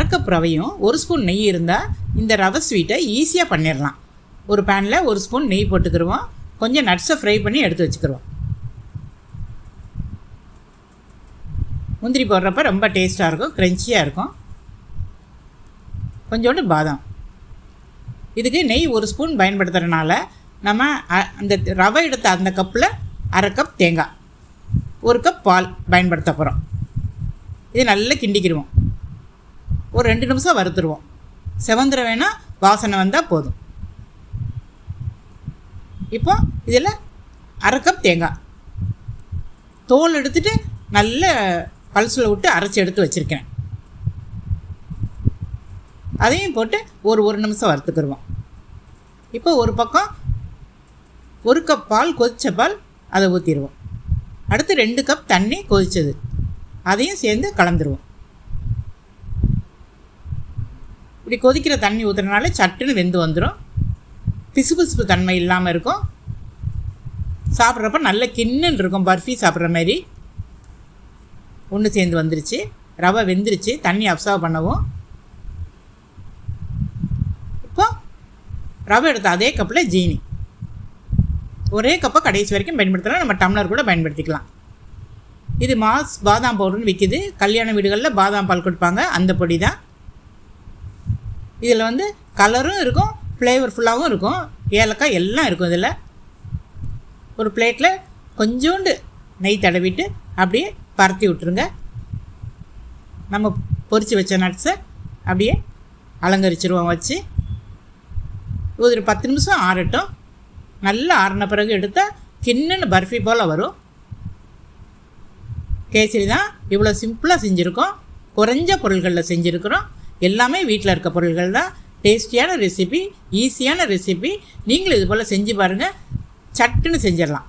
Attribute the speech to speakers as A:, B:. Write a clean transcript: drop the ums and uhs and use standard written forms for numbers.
A: 1/2 cup ரவையும் 1 spoon நெய் இருந்தால் இந்த ரவை ஸ்வீட்டை ஈஸியாக பண்ணிடலாம். ஒரு பேனில் 1 ஸ்பூன் நெய் போட்டுக்கிடுவோம். கொஞ்சம் நட்ஸை ஃப்ரை பண்ணி எடுத்து வச்சுக்கிடுவோம். முந்திரி போடுறப்ப ரொம்ப டேஸ்ட்டாக இருக்கும், க்ரன்ச்சியாக இருக்கும். கொஞ்சோண்டு பாதாம். இதுக்கு நெய் 1 ஸ்பூன் பயன்படுத்துகிறனால நம்ம அந்த ரவை எடுத்த அந்த கப்பில் 1/2 கப் தேங்காய், 1 கப் பால் பயன்படுத்த போகிறோம். இது நல்லா கிண்டிக்கிடுவோம். ஒரு 2 நிமிஷம் வறுத்துருவோம். செவந்திர வேணால் வாசனை வந்தால் போதும். இப்போ இதில் 1/2 கப் தேங்காய் தோல் எடுத்துகிட்டு நல்ல பல்ஸில் விட்டு அரைச்சி எடுத்து வச்சுருக்கேன். அதையும் போட்டு ஒரு நிமிஷம் வறுத்துக்கிடுவோம். இப்போ ஒரு பக்கம் 1 கப் பால், கொதித்த பால், அதை ஊற்றிடுவோம். அடுத்து 2 கப் தண்ணி கொதித்தது, அதையும் சேர்ந்து கலந்துருவோம். இப்படி கொதிக்கிற தண்ணி ஊற்றுறதுனால சட்டுன்னு வெந்து வந்துடும். பிசுபிசுப்பு தன்மை இல்லாமல் இருக்கும். சாப்பிட்றப்ப நல்ல கிண்ணுன்னு இருக்கும், பர்ஃபி சாப்பிட்ற மாதிரி. ஒன்று சேர்ந்து வந்துருச்சு. ரவை வெந்துருச்சு, தண்ணி அப்சர்வ் பண்ணவும். இப்போ ரவை எடுத்த அதே கப்பில் ஜீனி, ஒரே கப்பை கடைசி வரைக்கும் பயன்படுத்தலாம். நம்ம டம்ளர் கூட பயன்படுத்திக்கலாம். இது மாஸ் பாதாம் பவுடர்னு விற்கிது. கல்யாண வீடுகளில் பாதாம் பால் கொடுப்பாங்க, அந்த பொடி தான். இதில் வந்து கலரும் இருக்கும், ஃப்ளேவர்ஃபுல்லாகவும் இருக்கும், ஏலக்காய் எல்லாம் இருக்கும். இதில் ஒரு பிளேட்டில் கொஞ்சோண்டு நெய் தடவிட்டு அப்படியே பரத்தி விட்டுருங்க. நம்ம பொரித்து வச்ச நட்ஸை அப்படியே அலங்கரிச்சிருவோம் வச்சு. ஒரு 10 நிமிஷம் ஆறட்டும். நல்லா ஆறின பிறகு எடுத்தால் கிண்ணுன்னு பர்ஃபி போல் வரும். கேசரி தான் இவ்வளோ சிம்பிளாக செஞ்சுருக்கோம். குறைஞ்ச பொருள்களில் செஞ்சுருக்கிறோம். எல்லாமே வீட்டில் இருக்க பொருள்கள் தான். டேஸ்டியான ரெசிபி, ஈஸியான ரெசிபி. நீங்களும் இது போல் செஞ்சு பாருங்கள், சட்டுன்னு செஞ்சிடலாம்.